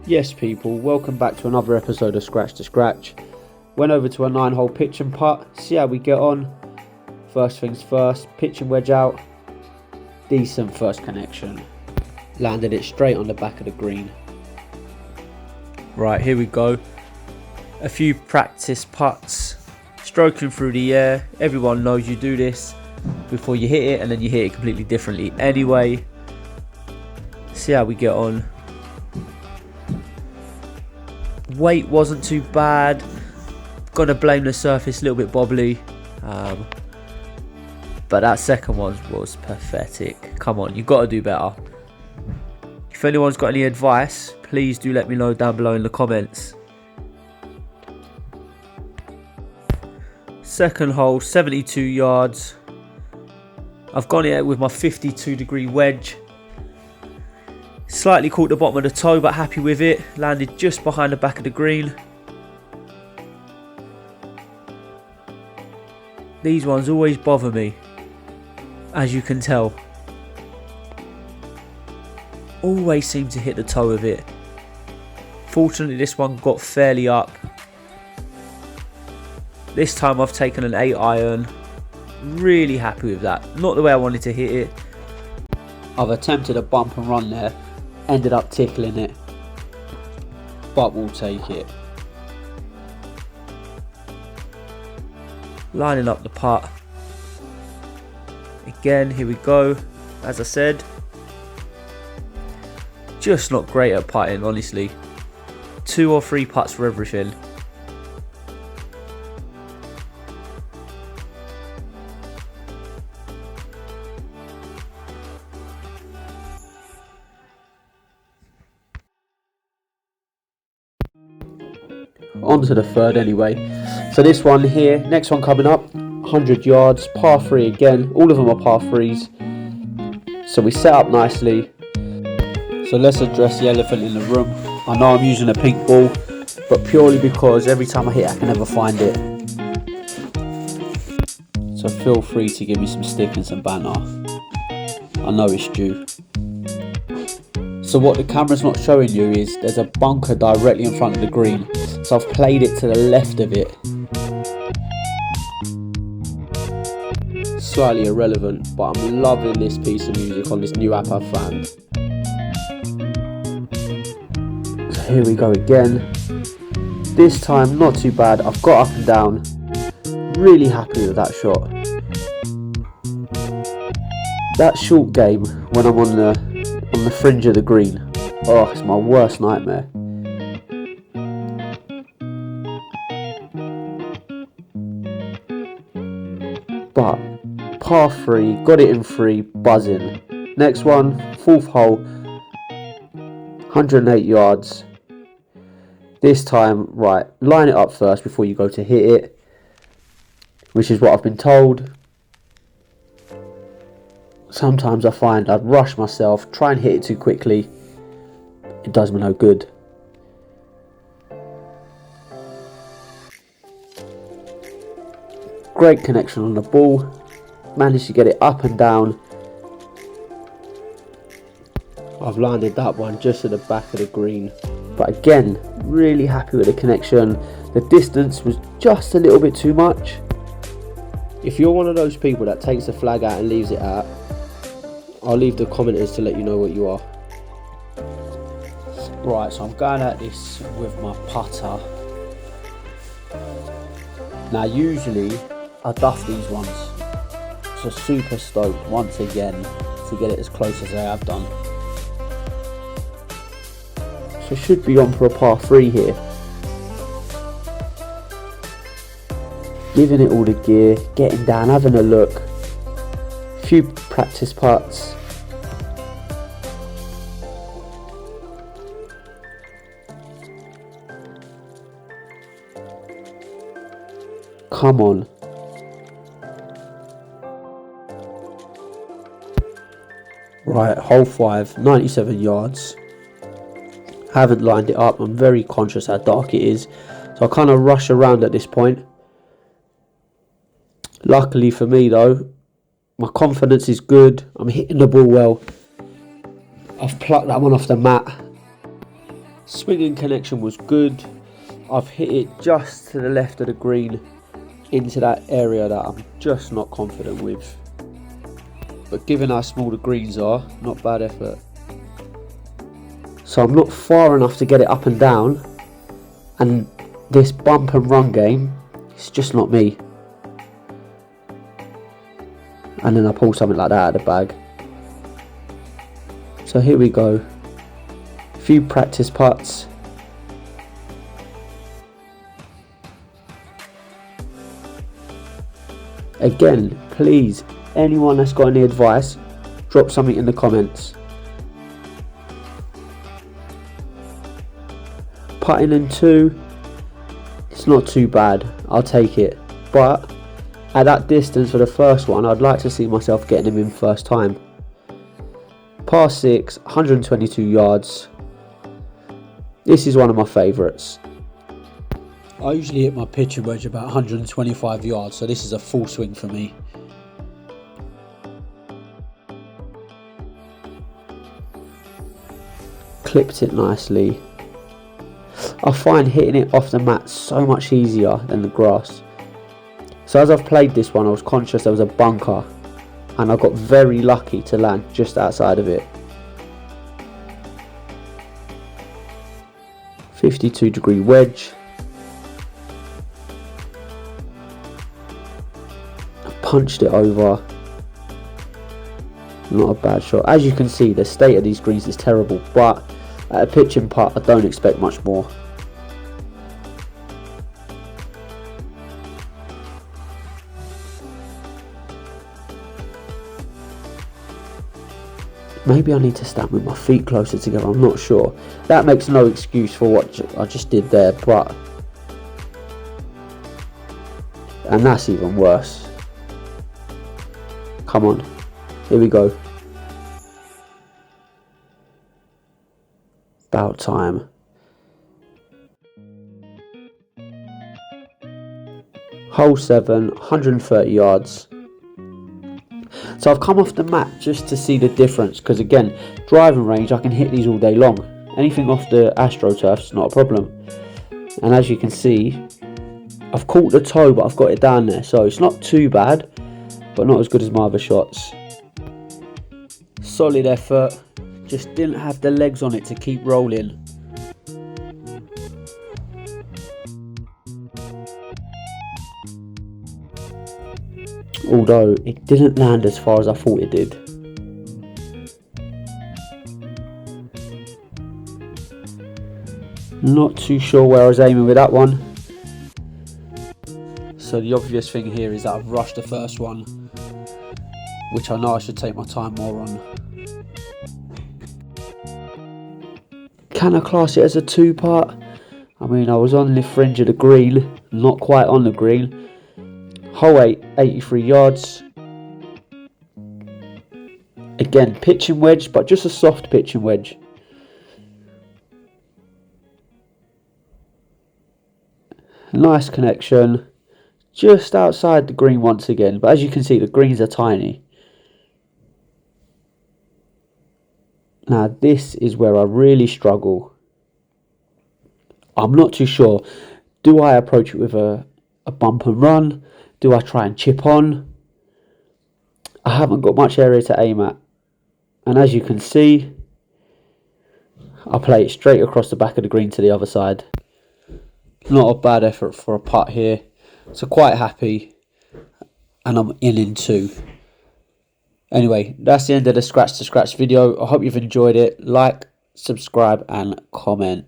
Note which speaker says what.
Speaker 1: Yes people, welcome back to another episode of Scratch to Scratch. Went over to a 9-hole pitch and putt, see how we get on. First things first, pitch and wedge out. Decent first connection. Landed it straight on the back of the green. Right, here we go. A few practice putts. Stroking through the air. Everyone knows you do this before you hit it, and then you hit it completely differently anyway. See how we get on. Weight wasn't too bad. Gotta blame the surface, a little bit bobbly. But that second one was pathetic. Come on, you've got to do better. If anyone's got any advice, please do let me know down below in the comments. Second hole, 72 yards. I've gone here with my 52-degree wedge. Slightly caught the bottom of the toe, but happy with it. Landed just behind the back of the green. These ones always bother me, as you can tell. Always seem to hit the toe of it. Fortunately, this one got fairly up. This time I've taken an 8-iron. Really happy with that. Not the way I wanted to hit it. I've attempted a bump and run there. Ended up tickling it, but we'll take it. Lining up the putt. Again, here we go. As I said, just not great at putting, honestly. 2 or 3 putts for everything. On to the third anyway. So this one here, next one coming up, 100 yards, par 3 again. All of them are par 3s. So we set up nicely. So let's address the elephant in the room. I know I'm using a pink ball, but purely because every time I hit I can never find it. So feel free to give me some stick and some banter. I know it's due. So what the camera's not showing you is there's a bunker directly in front of the green. So I've played it to the left of it. Slightly irrelevant, but I'm loving this piece of music on this new app I've found. So here we go again. This time not too bad. I've got up and down. Really happy with that shot. That short game when I'm on the fringe of the green. Oh, it's my worst nightmare. But par 3, got it in 3, buzzing. Next one, 4th hole, 108 yards. This time, right, line it up first before you go to hit it, which is what I've been told. Sometimes I find I'd rush myself, try and hit it too quickly. It does me no good. Great connection on the ball. Managed to get it up and down. I've landed that one just at the back of the green. But again, really happy with the connection. The distance was just a little bit too much. If you're one of those people that takes the flag out and leaves it out, I'll leave the commenters to let you know what you are. Right, so I'm going at this with my putter. Now usually I duff these ones. So super stoked once again to get it as close as I have done. So should be on for a par 3 here. Giving it all the gear, getting down, having a look. A few practice putts. Come on. Right, hole 5, 97 yards. Haven't lined it up. I'm very conscious how dark it is. So I kind of rush around at this point. Luckily for me though, my confidence is good. I'm hitting the ball well. I've plucked that one off the mat. Swinging connection was good. I've hit it just to the left of the green into that area that I'm just not confident with. But given how small the greens are, not bad effort. So I'm not far enough to get it up and down, and this bump and run game, it's just not me. And then I pull something like that out of the bag. So here we go. A few practice putts. Again, please, anyone that's got any advice, drop something in the comments. Putting in 2, it's not too bad, I'll take it. But at that distance for the first one, I'd like to see myself getting him in first time. Par 6, 122 yards. This is one of my favourites. I usually hit my pitching wedge about 125 yards, so this is a full swing for me. Clipped it nicely. I find hitting it off the mat so much easier than the grass. So as I've played this one, I was conscious there was a bunker, and I got very lucky to land just outside of it. 52-degree wedge. I punched it over. Not a bad shot. As you can see, the state of these greens is terrible, but at a pitching putt, I don't expect much more. Maybe I need to stand with my feet closer together, I'm not sure. That makes no excuse for what I just did there, but... and that's even worse. Come on, here we go. About time. Hole 7, 130 yards. So I've come off the mat just to see the difference, because again, driving range, I can hit these all day long. Anything off the AstroTurf is not a problem. And as you can see, I've caught the toe, but I've got it down there, so it's not too bad, but not as good as my other shots. Solid effort, just didn't have the legs on it to keep rolling. Although it didn't land as far as I thought it did. Not too sure where I was aiming with that one. So the obvious thing here is that I've rushed the first one, which I know I should take my time more on. Can I class it as a 2-putt? I mean, I was on the fringe of the green, not quite on the green. Hole 8, 83 yards. Again, pitching wedge, but just a soft pitching wedge. Nice connection. Just outside the green once again, but as you can see, the greens are tiny. Now, this is where I really struggle. I'm not too sure. Do I approach it with a bump and run? Do I try and chip on? I haven't got much area to aim at. And as you can see, I play it straight across the back of the green to the other side. Not a bad effort for a putt here. So quite happy. And I'm in 2. Anyway, that's the end of the scratch to scratch video. I hope you've enjoyed it. Like, subscribe and comment.